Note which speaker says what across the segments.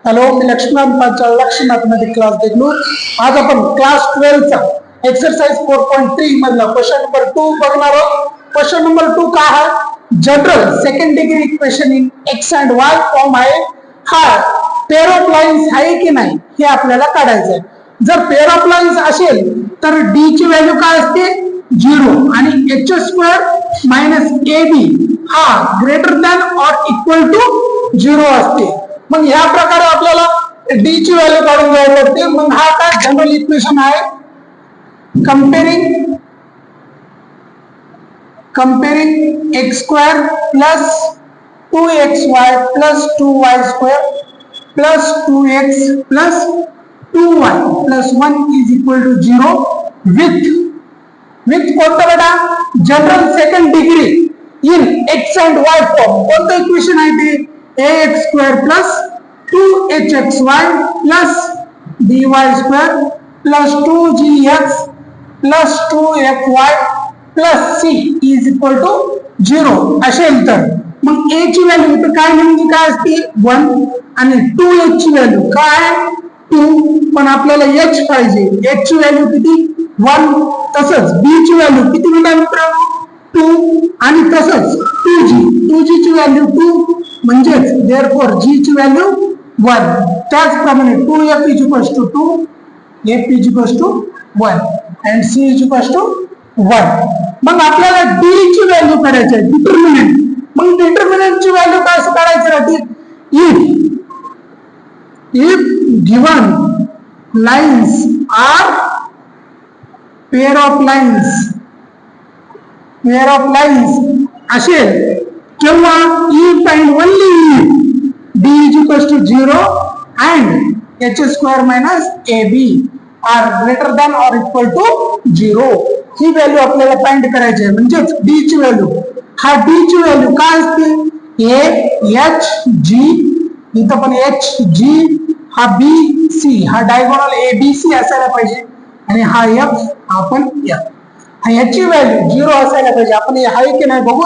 Speaker 1: Hello, मी लक्ष्मण पांचाळ लक्ष्य mathematics class देखलो. आज आपण क्लास 12 चा एक्सरसाइज 4.3 मधला क्वेश्चन नंबर 2 बघणार आहोत. क्वेश्चन नंबर 2 काय आहे? General second degree equation in X and Y form आहे. हा पेअर ऑफ लाईन्स आहे की नाही हे आपल्याला काढायचं आहे. जर पेअर ऑफ लाईन्स असेल तर डी ची व्हॅल्यू काय असते? 0 आणि h स्क्वेअर मायनस ab हा greater than or equal to 0 असते. मग ह्या प्रकारे आपल्याला डी ची व्हॅल्यू काढून घ्यावी लागते. मग हा काय जनरल इक्वेशन आहे? Comparing X square plus 2xy plus 2y square plus 2x plus 2y plus 1 is equal to 0 with कोणतं बेटा? General second degree in X and Y form. कोणतं इक्वेशन आहे ते? ax square plus 2hxy plus dy square plus 2gx plus 2fy plus c is equal to 0 असेल तर मग a ची value तर काय नेमकी काय असते? 1 आणि 2h ची व्हॅल्यू काय? 2. पण आपल्याला h पाहिजे. h ची व्हॅल्यू किती? 1. तसंच b ची व्हॅल्यू किती मिळाली? 2 आणि तसंच 2g ची व्हॅल्यू 2 म्हणजेच therefore g ची व्हॅल्यू 1. त्याचप्रमाणे 2f is equals to 2, f is equals to 1 and c is equals to 1. मग आपल्याला d ची व्हॅल्यू काढायची आहे, डिटर्मिनंट. मग डिटर्मिनंट ची व्हॅल्यू काय काढायची राहते? if given lines are pair of lines असेल किंवा if and only if d is equals to 0 and h square minus ab are greater than or equal to 0 he value आपल्याला find करायची आहे. म्हणजेच d ची व्हॅल्यू, हा d ची value काय असते? a h g, इथं पण h g, हा b c, हा डायगोनल a b c असायला पाहिजे आणि हा f, हा पण f. ह्याची व्हॅल्यू 0 असायला पाहिजे. आपण हे आहे की नाही बघू.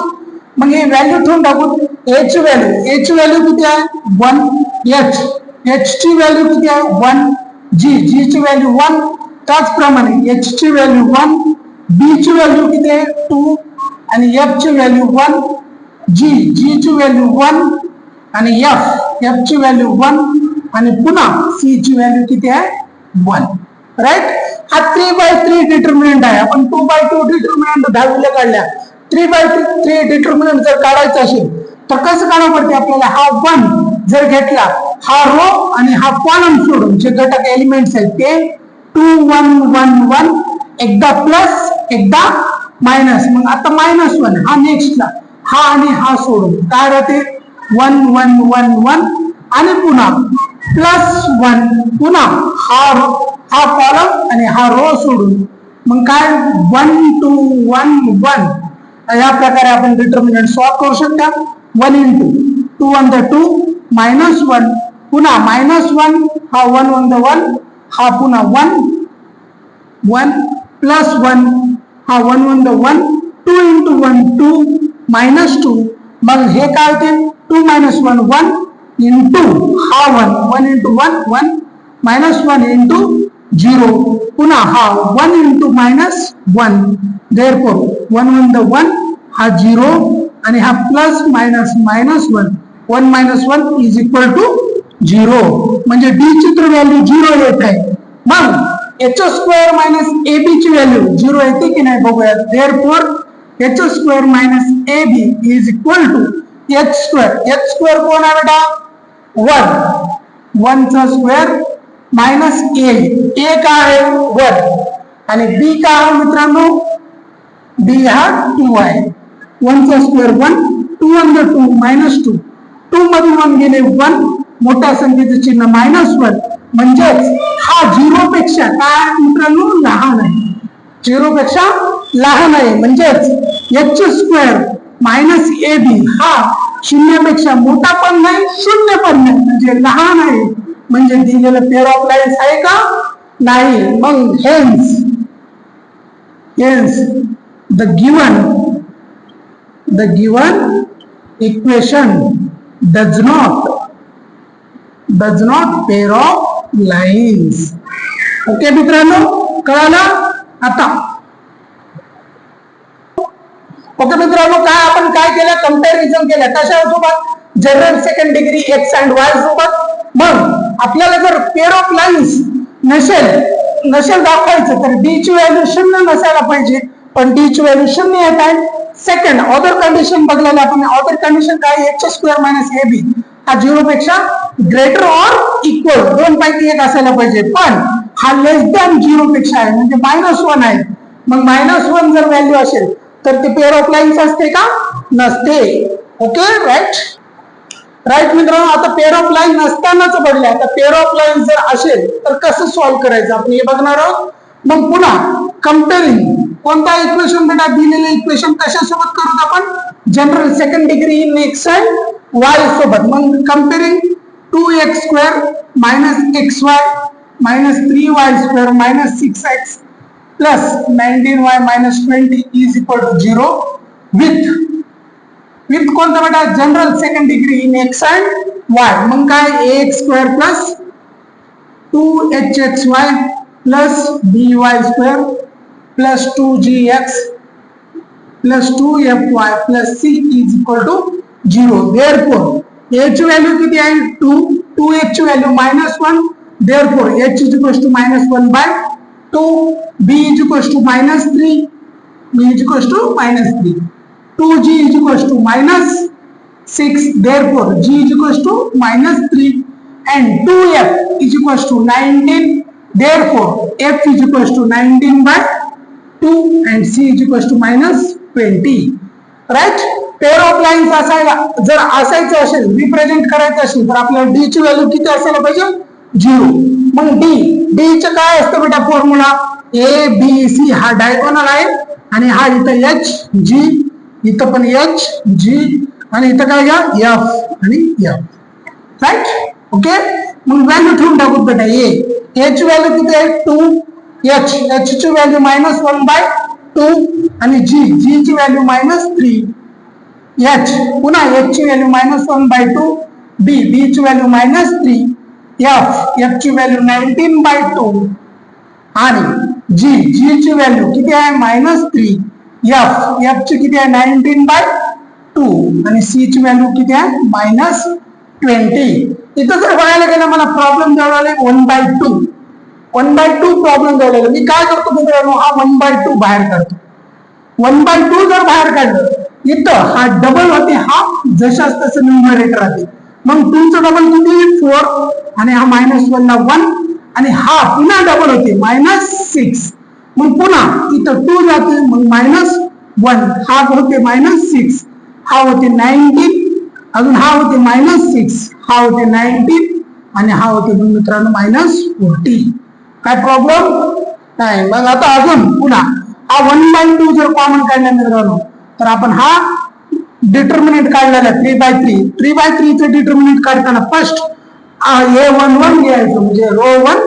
Speaker 1: मग हे व्हॅल्यू ठेवून टाकू. a ची व्हॅल्यू किती आहे? 1. h ची व्हॅल्यू किती आहे? 1. g ची व्हॅल्यू 1. त्याचप्रमाणे h ची व्हॅल्यू 1, b ची व्हॅल्यू किती आहे? 2 आणि f ची व्हॅल्यू 1, g ची व्हॅल्यू 1 आणि f ची व्हॅल्यू 1 आणि पुन्हा c ची व्हॅल्यू किती आहे? 1. राईट. हा 3/3 डिटर्मिनंट आहे. आपण 2/2 डिटर्मिनंट 10वीला काढल्या. 3/3 डिटर्मिनंट जर काढायचं असेल तर कसं काढावं पडते आपल्याला? हा 1 जर घेतला, हा रो आणि हा कॉलम सोडून जे घटक एलिमेंट्स आहेत ते 2 1 1 1 एकदा प्लस एकदा मायनस. मग आता -1 हा नेक्स्टला, हा आणि हा सोडून काय राहते? 1 1 1 1 आणि पुन्हा +1 पुन्हा हा कॉलम आणि हा रो सोडून मग काय? 1 2 1 1. या प्रकारे आपण डिटर्मिनंट सॉल्व करू शकता. 1 into 2 on the 2 -1 पुन्हा -1, हा 1 on the 1, हा पुन्हा 1 1 +1, हा 1 on the 1, 2 into 1 2 -2. मग हे काय होते? 2 - 1 1 into हा 1 into 1 1 -1 into 0 पुन्हा हा 1 into -1. therefore 1 on the 1 हा 0 आणि हा plus minus -1 1 - 1 is equal to 0. म्हणजे d ची तर व्हॅल्यू 0 येत आहे. मग h स्क्वेअर मायनस ab ची व्हॅल्यू 0 येते की नाही बघूया. therefore h square minus ab is equal to h square कोण आहे बेटा? 1 चा स्क्वेअर मायनस a काय आहे? 1 आणि b काय आहे मित्रांनो? b हा 2 आहे. 1 चा स्क्वेअर 1, 2 on the 2 -2, 2 मधून 1 गेले 1, मोठ्या संख्येचे चिन्ह -1 म्हणजेच हा 0 पेक्षा काय मित्रांनो? लहान आहे. 0 पेक्षा लहान आहे म्हणजेच h स्क्वेअर मायनस ab हा 0 पेक्षा मोठा पण नाही, 0 पण नाही, म्हणजे लहान आहे. म्हणजे दिलेलं पेअर ऑफ लाईन्स आहे का? नाही. मग hence the given equation does not does not pair of lines. Okay मित्रांनो, कळालं आता? ओके मित्रांनो, काय केलं, कंपॅरिझन केलं कशासोबत, general second degree x and Y सोबत. मग आपल्याला जर पेअर ऑफ लाईन्स नसेल दाखवायचं तर डी ची व्हॅल्यू शून्य नसायला पाहिजे, पण डी ची व्हॅल्यू शून्य येत आहे. सेकंड ऑर्डर कंडिशन बघलेलं आपण. ऑर्डर कंडिशन काय, X square minus A B हा 0 पेक्षा ग्रेटर ऑर इक्वल, दोन पैकी एक असायला पाहिजे, पण हा लेस दॅन 0 पेक्षा आहे म्हणजे -1 आहे. मग -1 जर व्हॅल्यू असेल तर ते पेअर ऑफ लाईन्स असते का, नसते. ओके, राईट मित्रांनो. आता पेअर ऑफ लाईन नसतानाच बघले. आता पेअर ऑफ लाईन जर असेल तर कसं सॉल्व्ह करायचं आपण हे बघणार आहोत. मग पुन्हा कंपेअरिंग कोणता इक्वेशन बेटा, दिलेले इक्वेशन कशासोबत करू आपण, general second degree in X and Y सोबत. मग कंपेअरिंग 2x² - xy - 3y² - 6x plus 19y - 20 is equal to 0 with कोणता बेटा, general second degree in X and Y. मग काय, ax² plus 2hxy plus by² plus 2gx plus 2fy plus c is equal to 0. Therefore a ची value किती आहे, 2, 2h ची value -1. Therefore h is equal to -1/2, b is equal to -3, b is equal to -3, 2g is equal to -6. Therefore g is equal to -3 and 2f is equal to 19. Therefore f is equal to 19/2 and c is equal to -20. Right. Pair of lines जर असायचं असेल, represent करायचं असेल तर आपल्याला D ची value किती असायला पाहिजे, 0. मग डी चे काय असतं बेटा फॉर्म्युला, ए बी सी हा डायगोनल आहे आणि हा इथं एच जी, इथं पण एच जी आणि इथं काय घ्या, एफ आणि एफ. राईट. ओके, मग व्हॅल्यू ठेवून टाकू बेटा. ए ची व्हॅल्यू किती आहे, 2h, h ची व्हॅल्यू -1/2 आणि जी ची व्हॅल्यू -3, h पुन्हा h ची व्हॅल्यू -1/2, b ची व्हॅल्यू -3, f ची व्हॅल्यू 19/2 आणि जी ची व्हॅल्यू किती आहे, -3, f ची किती आहे, 19/2 आणि c ची व्हॅल्यू किती आहे, -20. इथं जर बघायला गेलं मला प्रॉब्लेम द्यावा लागेल 1/2 प्रॉब्लेम द्यावा लागेल. मी काय करतो मित्रांनो, हा 1/2 बाहेर काढतो. 1/2 जर बाहेर काढलं, इथं हा डबल होते, हा जशाच तसं न्यूमरेटर राहते. मग 2 चं डबल किती, 4 आणि हा -1 ला 1 आणि हा पुन्हा डबल होते -6. मग पुन्हा इथं 2 जाते, मग -1 हा होते -6, हा होते 19, अजून हा होते -6, हा होते 19 आणि हा होते मित्रांनो -40. काय प्रॉब्लेम नाही. मग आता अजून पुन्हा हा 1/2 जर कॉमन काढला मित्रांनो तर आपण हा डिटर्मिनंट काढलेला 3/3 चं डिटर्मिनंट काढताना फर्स्ट a11 घ्यायचं म्हणजे रो 1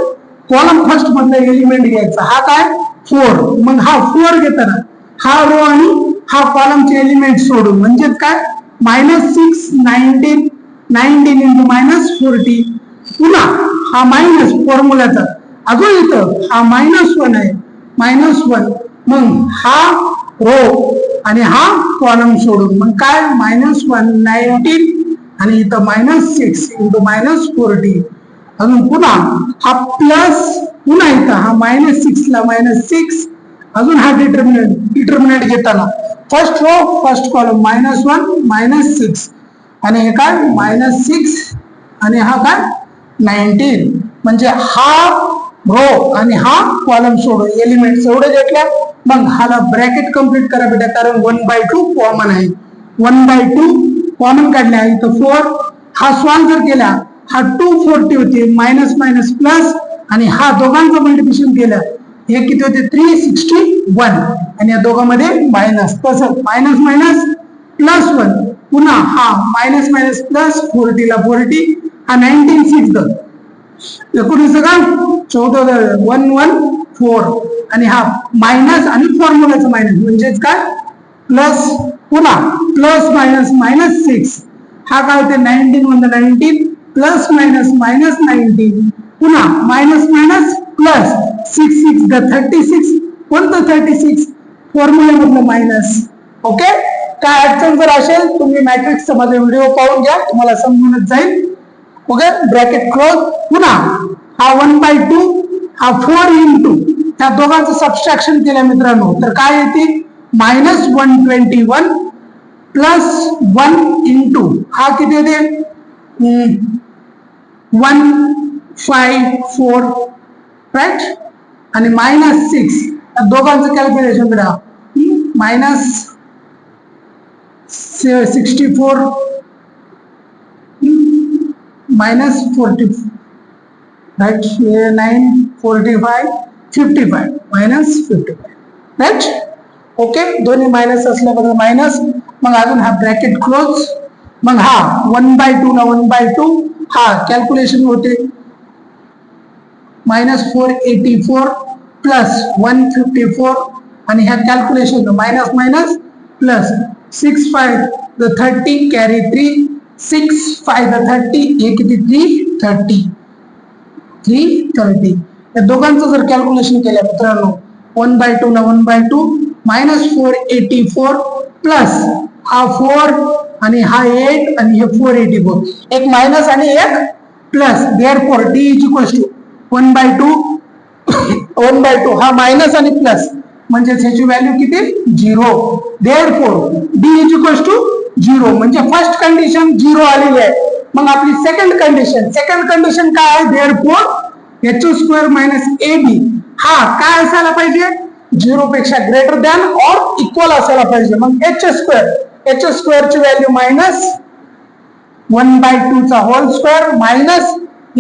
Speaker 1: कॉलम फर्स्ट मधला एलिमेंट घ्यायचा. हा काय 4, मग हा 4 घेताना हा रो आणि हा कॉलमचे एलिमेंट सोडून म्हणजेच काय -6, 19 into -40 पुन्हा हा मायनस फॉर्म्युलाचा अजून इथं हा -1 आहे, -1 मग हा रो आणि हा कॉलम सोडून मग काय -1, 19 आणि इथं -6 into -40 अजून पुन्हा हा प्लस पुन्हा इथं हा -6 ला -6 अजून हा डिटर्मिनंट घेताना फर्स्ट रो फर्स्ट कॉलम -1 -6 आणि हे काय -6 आणि हा काय 19 म्हणजे हा रो आणि हा कॉलम सोडून एलिमेंट एवढे घेतल्या. मग हाला ब्रॅकेट कंप्लीट करा बेटा कारण 1/2 कॉमन आहे. 1/2 कॉमन काढल्या इथं 4 हा सॉल्व जर केला हा 240 होते मायनस मायनस प्लस आणि हा दोघांचं मल्टिप्लिकेशन केलं हे किती होते 361 आणि या दोघांमध्ये मायनस तसं मायनस मायनस प्लस 1 पुन्हा हा मायनस मायनस प्लस 40 ला 40 हा 19 19 का 14 114 आणि हा मायनस आणि फॉर्म्युलाचं मायनस म्हणजेच काय प्लस पुन्हा प्लस मायनस -6 हा काय होते 19 मध्ये 19 प्लस मायनस मायनस 19 पुन्हा मायनस मायनस प्लस 6 6 द 36 कोणतं 36 फॉर्म्युल्यामधलं मायनस. ओके, काय अडचण जर असेल तुम्ही मॅट्रिक्सचा माझा व्हिडिओ पाहून घ्या, तुम्हाला समजूनच जाईल. Okay, bracket close. पुन्हा हा 1/2 हा 4 इंटू त्या दोघांचं सबस्ट्रॅक्शन केलं मित्रांनो तर काय येते मायनस 121 प्लस 1 इंटू हा किती येते 154 राईट आणि मायनस 6 या दोघांचं कॅल्क्युलेशन करा minus 64 minus 40 right 9 45 55 minus 55 right. Okay, दोन्ही मायनस असल्याबद्दल मायनस. मग अजून हा ब्रॅकेट क्लोज. मग हा 1/2 ला 1/2 हा कॅल्क्युलेशन होते मायनस 484 प्लस 154 आणि ह्या calculation minus minus plus 6 5 the 30 carry 3 6 5 the 30 हे किती 330 330 या दोघांचं जर कॅल्क्युलेशन केलं मित्रांनो 1/2 ला 1/2 मायनस 484 प्लस हा 4 आणि हा 8 आणि हे 484 एक मायनस आणि एक plus therefore d is equals to 1/2 1/2 हा मायनस आणि प्लस म्हणजे ह्याची व्हॅल्यू किती 0 therefore d is equals to 0 म्हणजे फर्स्ट कंडिशन 0 आलेली आहे. मग आपली सेकंड कंडिशन काय आहे देअरफॉर h² मायनस ab हा काय असायला पाहिजे 0 पेक्षा ग्रेटर दॅन और इक्वल असायला पाहिजे. मग h² ची व्हॅल्यू मायनस 1/2 चा होल स्क्वेअर मायनस a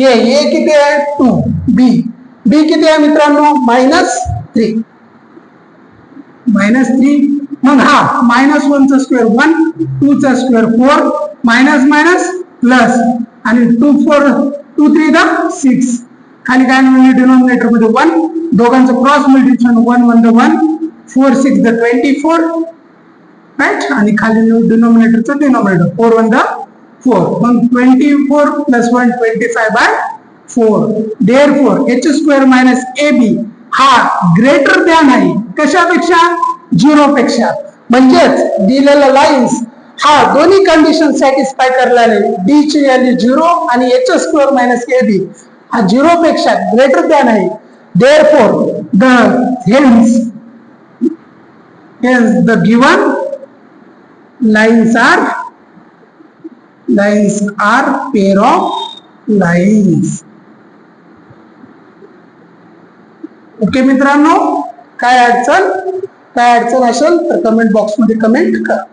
Speaker 1: किती आहे 2 b किती आहे मित्रांनो मायनस 3 मग हा मायनस 1 चा स्क्वेअर 1 2 चा स्क्वेअर 4 मायनस मायनस प्लस आणि 2 4 2 3 दा 6 खाली काय मिळेल डिनॉमिनेटर मध्ये 1 दोघांचं क्रॉस मल्टिप्लिकेशन 1 1 द 1 4 6 द 24 राईट आणि खाली डिनॉमिनेटरचं डिनॉमिनेटर 4 1 द 4 मग 24 plus 1 25/4 therefore h² minus ab हा ग्रेटर दॅन आहे कशापेक्षा 0 पेक्षा म्हणजेच दिलेल्या लाईन्स हा दोन्ही कंडिशन सॅटिस्फाय करल्याने d ची व्हॅल्यू 0 आणि h² मायनस ab हा 0 पेक्षा ग्रेटर दॅन आहे therefore hence the given lines are pair of lines. Okay मित्रांनो, काय अडचण असेल तर कमेंट बॉक्स मध्ये कमेंट करा.